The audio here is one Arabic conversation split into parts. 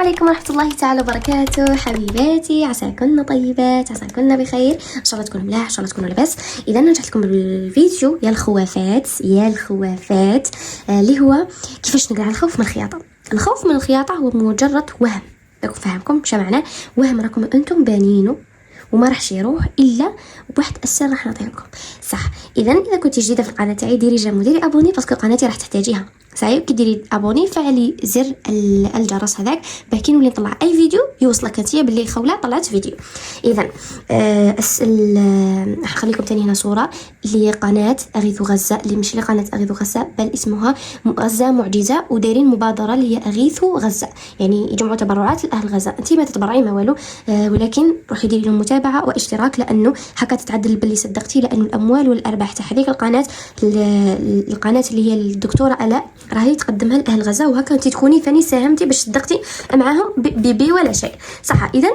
عليكم ورحمة الله تعالى وبركاته حبيباتي، عساكن طيبات، عساكن بخير، ان شاء الله تكونوا ملاح، ان شاء الله تكونوا لاباس. اذا رجعت لكم بالفيديو يا الخوافات اللي هو كيفاش نقرا الخوف من الخياطة. الخوف من الخياطة هو مجرد وهم، راكم فاهمكم شو معناه وهم، راكم انتم بانينه وما راحش يروح الا بواحد السر راح نعطيه لكم. صح، اذا كنتي جديده في القناه تاعي ديري جيم وديري ابوني باسكو قناتي راح تحتاجيها. صحيح، كي ديري ابوني فعلي زر الجرس هذاك باه كي نولي نطلع اي فيديو يوصلك انت باللي خوله طلعت فيديو. اذا نخليكم تاني هنا صوره اللي قناه اغيث غزه، اللي مش قناه اغيث غزه بل اسمها غزه معجزه، ودايرين مبادره اللي هي اغيث غزه، يعني يجمعوا تبرعات لاهل غزه. انت ما تتبرعي ما والو، ولكن روحي ديري لهم متابعه واشتراك، لانه هكا تتعدل باللي صدقتي، لانه الاموال والارباح تاع هذيك القناه اللي هي الدكتوره الاء راهي تقدمها لاهل غزه، وهكا انت تكوني ثاني ساهمتي باش صدقتي معاهم بي ولا شيء. صح، اذا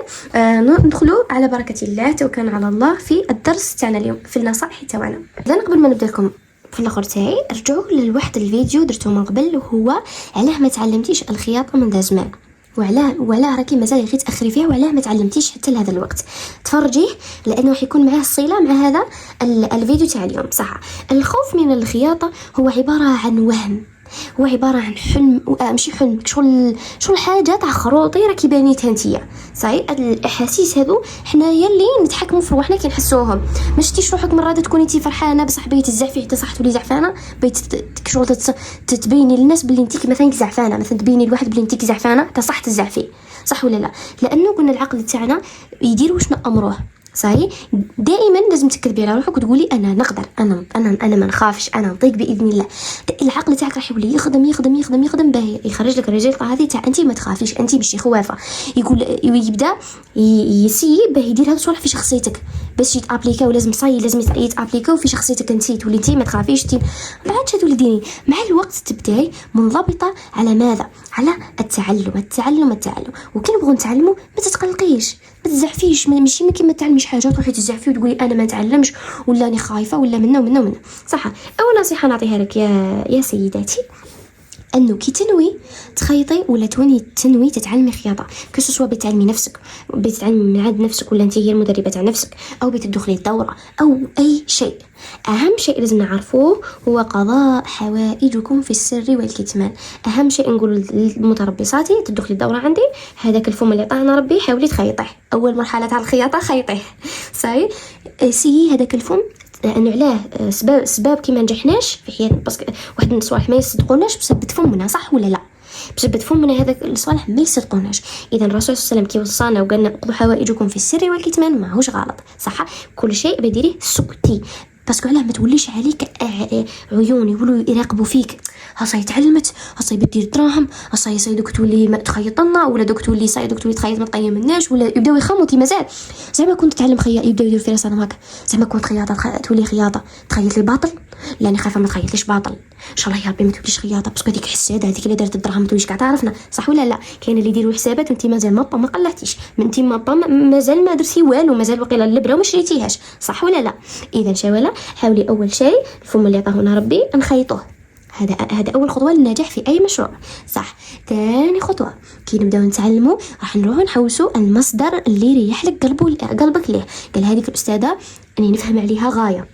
ندخلوا على بركه الله، توكلنا على الله في الدرس تاعنا اليوم في النصائح تاعنا. اذا قبل ما نبدا لكم في الاخر تاعي، رجعوا لواحد الفيديو درته من قبل، وهو علاه ما تعلمتيش الخياطه من ذا زمان، وعلاه راكي مازال غير تاخري فيه، وعلاه ما تعلمتيش حتى لهذا الوقت. تفرجيه لانه راح يكون معاه الصله مع هذا الفيديو تاع اليوم. صح، الخوف من الخياطه هو عباره عن وهم، هو عباره عن حلم، ماشي حلم، شغل حاجه تاع خروطي راكي بانيتها نتيا. صحيح، الاحاسيس هذو حنايا اللي نتحكموا في روحنا كي نحسوهم. ما شتيش روحك مره تكوني انت فرحانه بصح بغيتي تزعفي حتى صح تولي زعفانه، بغيتي شغل تبيني للناس بلي انت مثلا زعفانه، مثلا تبيني لواحد بلي انت زعفانه حتى صح تزعفي. صح ولا لا؟ لانه قلنا العقل تاعنا يدير واش نامروه. صحيح، دائما لازم تكذبي على روحك وتقولي انا نقدر، انا ما نخافش، انا نطيق باذن الله. العقل تاعك راح يولي يخدم باه يخرج لك الريزلت هذه تاع انت ما تخافيش، انت ماشي خوافه. يبدا يسيب باه يدير هذا الصوالح في شخصيتك باش يتابليكاو، لازم يتابليكاو في شخصيتك انت، تولي انت ما تخافيش. ما عادش تولديني مع الوقت تبداي منضبطه على ماذا؟ على التعلم. وكي نبغوا نتعلموا ما تتقلقيش، ما تزعفيش، ماشي كيما تعلميش حاجه تروحي تزعفي وتقولي انا ما نتعلمش ولا راني خايفه ولا منا. صح، اول نصيحه نعطيها لك يا سيداتي، انه كي تنوي تخيطي ولا تنوي تتعلمي خياطه، كسوا بتعلمي نفسك، بتتعلمي من عند نفسك ولا انت هي المدربه تاع نفسك، او بتدخلي الدوره او اي شيء، اهم شيء لازم نعرفوه هو قضاء حوائجكم في السر والكتمان. اهم شيء نقول للمتربصاتي تدخلي الدوره عندي، هذاك الفم اللي عطانا ربي حاولي تخيطيه، اول مرحله تاع الخياطه خيطيه. صاي سي هذاك الفم، لانه علاه سباب كي ما نجحناش في حياتنا، باسكو واحد من الصوالح ما يصدقوناش بسبب فمنا. صح ولا لا؟ بسبب فمنا هذاك الصوالح ما يصدقوناش. اذا الرسول صلى الله عليه وسلم كي وصانا وقالنا قضوا حوائجكم في السر والكتمان، ماهوش غلط. صح، كل شيء بديريه سكتي، باسكو علاه ما توليش عليك عيون يولوا يراقبوا فيك، هاصاي تعلمت، هاصاي بدير دراهم، هاصاي دوك تولي ما تخيط لنا، ولا دوك تولي تخيط ما تقيم الناس، ولا يبداو يخموا كي مازال زعما كنت تعلم خياطه، يبداو يديروا في راسهم هكا زعما كنت خياطه تولي خياطه تخيط لي باطل. لا انا خايفه ما تخيطليش باطل، ان شاء الله يا ربي ما توليش خياطه، باسكو هذيك حساده، هذيك اللي دارت الدراهم ما توليش كاع تعرفنا. صح ولا لا؟ كاين اللي يديروا حسابات وانت مازال ما قلعتيش، انت مازال ما درتي والو، مازال وقيله البره وما شريتيهاش. صح ولا لا؟ اذا شاوله حاولي اول شيء الفم اللي عطاهنا ربي نخيطوه، هذا اول خطوه للنجاح في اي مشروع. صح، ثاني خطوه كي نبداو نتعلموا راح نروحوا نحوسوا المصدر اللي يريح لك قلبك ليه. قال هذيك الاستاذه اني نفهم عليها غايه.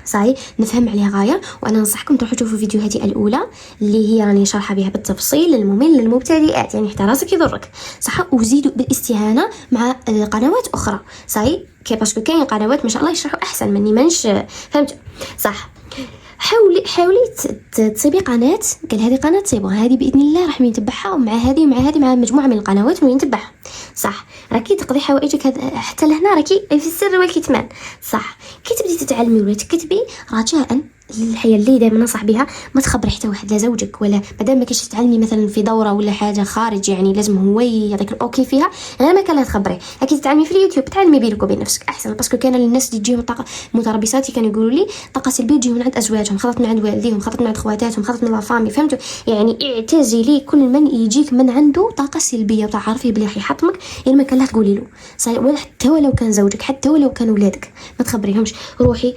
صحيح، نفهم عليها غايه، وانا ننصحكم تروحوا تشوفوا فيديوهاتي الاولى اللي هي راني شارحه بها بالتفصيل للممل للمبتدئات، يعني حتى راسك يضرك. صح، وزيدوا بالاستهانه مع قنوات اخرى. صحيح، باسكو كاين قنوات ما شاء الله يشرحوا احسن مني، مانيش فهمت. صح، حاولي تصيبي قناه، قال هذه قناه تصيبوها، هذه باذن الله راح نتبعها، ومع هذه مع مجموعه من القنوات نتبعها. صح، راكي تقضي حوائجك حتى لهنا راكي في السر والكتمان. صح، كي تبدي تتعلمي ولا تكتبي رجاء الحياه اللي دائما ننصح بها، ما تخبري حتى واحد، لا زوجك ولا مادام ما كاينش تتعلمي مثلا في دوره ولا حاجه خارج، يعني لازم هو يعطيك الاوكي فيها، غير ما كان لا تخبري. كي تتعلمي في اليوتيوب تعلمي بينك وبين نفسك احسن، باسكو كان الناس اللي تجيهم طاقه متربصاتي كانوا يقولوا لي طاقه سلبيه تجيهم من عند ازواجهم، خلطت من عند والديهم، خلطت من عند خواتاتهم، خلطت من لافامي. فهمتوا؟ يعني اعتزلي كل من يجيك من عنده طاقه سلبيه، وتعرفي بلي راح يحطمك، يعني ما كان لا تقولي له. ولا حتى ولو كان زوجك، حتى ولو كان ولادك ما تخبريهمش. روحي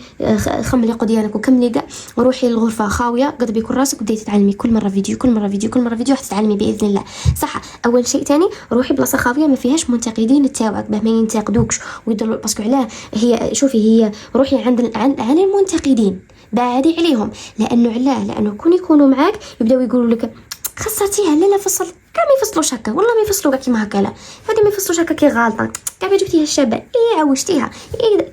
خملي قضيانك وكملي لا، روحي الغرفه خاويه قد بيكون راسك وبداي تتعلمي كل مره فيديو كل مره فيديو كل مره فيديو حتتعلمي باذن الله. صح. اول شيء ثاني روحي بلاصه خاويه ما فيهاش منتقدين تاعك باه ما ينتقدوكش ويديروا باسكو علاه هي شوفي هي روحي عن المنتقدين بعدي عليهم، لانه علاه لانه كون يكونوا معاك يبداو يقولوا لك خسرتيها لا فصل كاع ما يفصلوش هكا والله ما يفصلوا كيما هكا لا هذه ما يفصلوش هكا كي غالطه كاع ما جبتيها الشابه ايه عوجتيها ايه.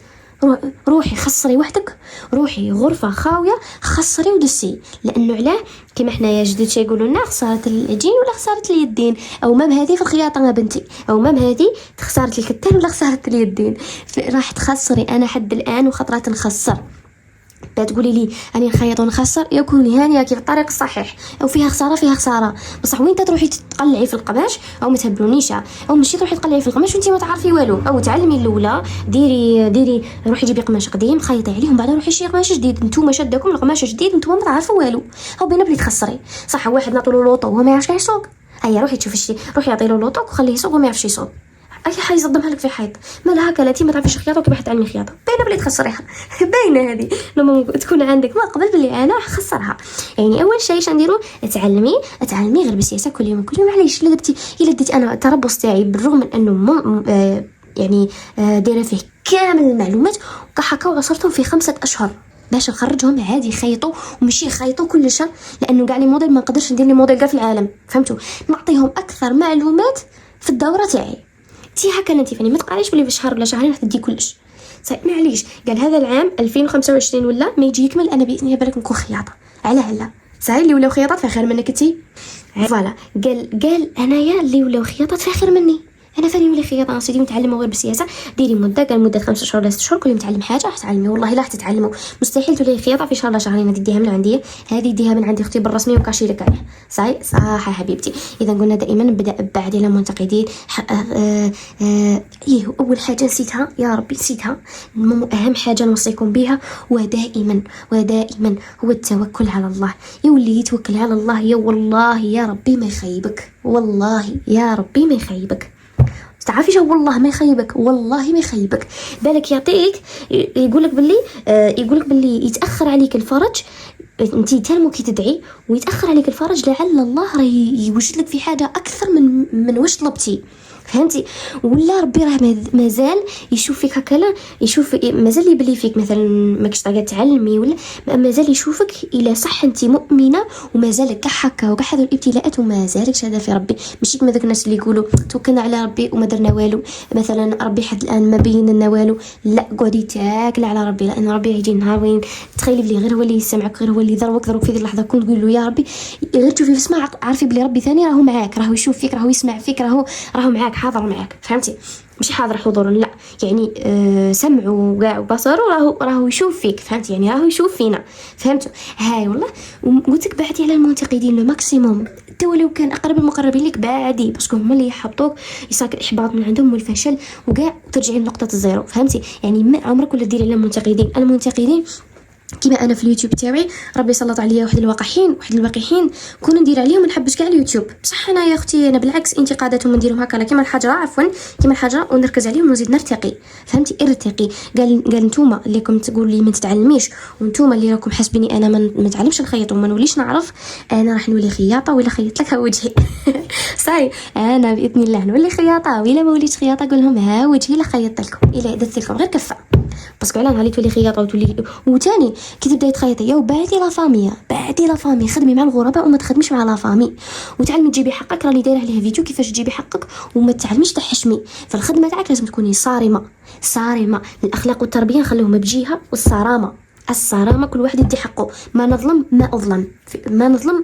روحي خسري وحدك، روحي غرفه خاويه خسري ودسي، لانه علاه كيما حنايا جديد شي يقولوا لنا خساره العجين ولا خساره اليدين، او مام هذه في الخياطه يا بنتي، او مام هذه خساره الكتان ولا خساره اليدين، راح تخسري. انا حد الان وخطرات نخسر تقولي لي اني نخيط ونخسر يكون هانيه كيف الطريق الصحيح او فيها خساره بصح وين تروحي تقلعي في القماش او ما تهبلونيش او ماشي تروحي تقلعي في القماش وانت ما تعرفي والو، او تعلمي الاولى ديري روحي جيبي قماش قديم خيطي عليهم بعد روحي شي قماش جديد، نتوما شدكم القماش جديد نتوما ما تعرفوا والو او بينا بلي تخسري. صح واحد نعطولو لوطو وهو ما يعرفش كيف يسوق، هيا روحي تشوفي شي روحي عطيلو لوطو وخليه يسوق وما يعرفش يسوق، اي حاجه يصدمها لك في حيط مالها هكا لا ما تعرفيش خياطه وكيف تعلمي خياطه باينه بلي تخسريها باينه هذه لما تكون عندك ما قبل بلي انا خسرها. يعني اول شيء اش نديرو تعلمي غير بسياسه كل يوم معليش الا ديت انا التربص تاعي بالرغم من انه يعني دايره فيه كامل المعلومات وكحكا وعصرتهم في 5 أشهر باش نخرجهم عادي يخيطوا ومشي يخيطوا كل شهر، لانه كاع لي موديل ما نقدرش ندير لي موديل كاع في العالم فهمتوا، نعطيهم اكثر معلومات في الدوره تاعي. تي هكا انت فاني ما تقاليش بلي في شهر ولا شهرين راح تدي كلش صحيح معليش. قال هذا العام 2025 ولا ما يجي يكمل انا باذن الله بالك نكون خياطه علاه لا صحيح اللي ولاو خياطات فخير منك انت فوالا. قال انايا اللي ولاو خياطات فخير مني انا فاني نولي خياطه سيدي متعلمه غير بالسياسه ديري مده قال مده 5 شهور ولا 6 شهور كل يوم تعلم حاجه راح تعلمي والله لا راح تتعلموا مستحيل تولي خياطه في شهر ولا شهرين. هذه ديها من عندي هذه ديها من عندي اختي بالرسمي وكاشي لك عليه صحيح صح حبيبتي. اذا قلنا دائما نبدا بعد الى منتقدين اول حاجه نسيتها يا ربي نسيتها اهم حاجه نوصيكم بها ودائما هو التوكل على الله. يولي يتوكل على الله يا والله يا ربي ما يخيبك والله يا ربي ما يخيبك تعرفيش والله ما يخيبك والله ما يخيبك. بالك يعطيك يقولك باللي يتاخر عليك الفرج انتي تلمو كي تدعي ويتاخر عليك الفرج لعل الله راه يوجد لك في حاجه اكثر من واش طلبتي فهمتي، ولا ربي راه مازال يشوف فيك هكا يشوف مازال يبلي فيك مثلا ماكش طاقه تعلمي ولا مازال يشوفك الى صح انت مؤمنه ومازالك كحكا وكاع هذو الابتلاءات ومازالك شهاده في ربي. ماشي كما ذاك الناس اللي يقولوا توكلنا على ربي وما درنا والو مثلا ربي حد الان ما بين لنا والو، لا قعدي تاكل على ربي لان ربي يجي نهار وين تخيلي بلي غير هو اللي يسمعك غير هو اللي ضربك في ذيك اللحظه كنت تقول له يا ربي غير تشوفي اسمع عارفي بلي ربي ثاني راهو معاك راهو يشوف فيك راهو يسمع فيك راهو معاك حاضر معاك فهمتي ماشي حاضر حضور لا يعني سمعه وكاع وبصره راهو يشوف فيك فهمتي يعني راهو يشوف فينا فهمتوا. هاي والله قلت بعدي على المنتقدين لو ماكسيموم حتى ولو كان اقرب المقربين لك بعدي باسكو هما اللي يحبطوك يصاك الاحباط من عندهم والفشل وكاع وترجعي لنقطه الزيرو فهمتي. يعني ما عمرك ولا ديري على المنتقدين كما انا في اليوتيوب تاعي ربي سلط عليا واحد الوقحين كون ندير عليهم نحبش كاع اليوتيوب بصح انا يا اختي انا بالعكس انتقاداتهم نديرهم هكا كيما الحجره ونركز عليهم ونزيد نرتقي فهمتي ارتقي. قال نتوما اللي راكم تقول لي ما تتعلميش ونتوما اللي راكم حاسبيني انا ما نتعلمش نخيط وما نوليش نعرف انا راح نولي خياطه ولا خيط لك ها وجهي صاي انا باذن الله نولي خياطه ولا ما وليتش خياطه قول لهم ها وجهي لا خيطت لكم الا درت لكم غير كفه باسكو علاه نهار تولي خياطه وتاني كي تبداي تخيطي يا بعدي لا فامي خدمي مع الغرباء وما تخدميش مع لا فامي وتعلمي تجيبي حقك. راني دايره عليه فيديو كيفاش تجيبي حقك وما تعلميش تحشمي فالخدمه تاعك لازم تكوني صارمه. الاخلاق والتربيه نخليهم بجهه والصرامه كل واحد يدي حقه ما نظلم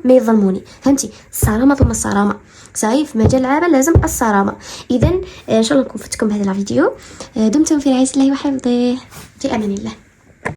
ما يظلموني فهمتي الصرامه ثم الصرامه صحيح في مجال العمل لازم الصرامه. اذا ان شاء الله نكون فتكم بهذا الفيديو دمتم في رعايه الله وحفظه في امان الله.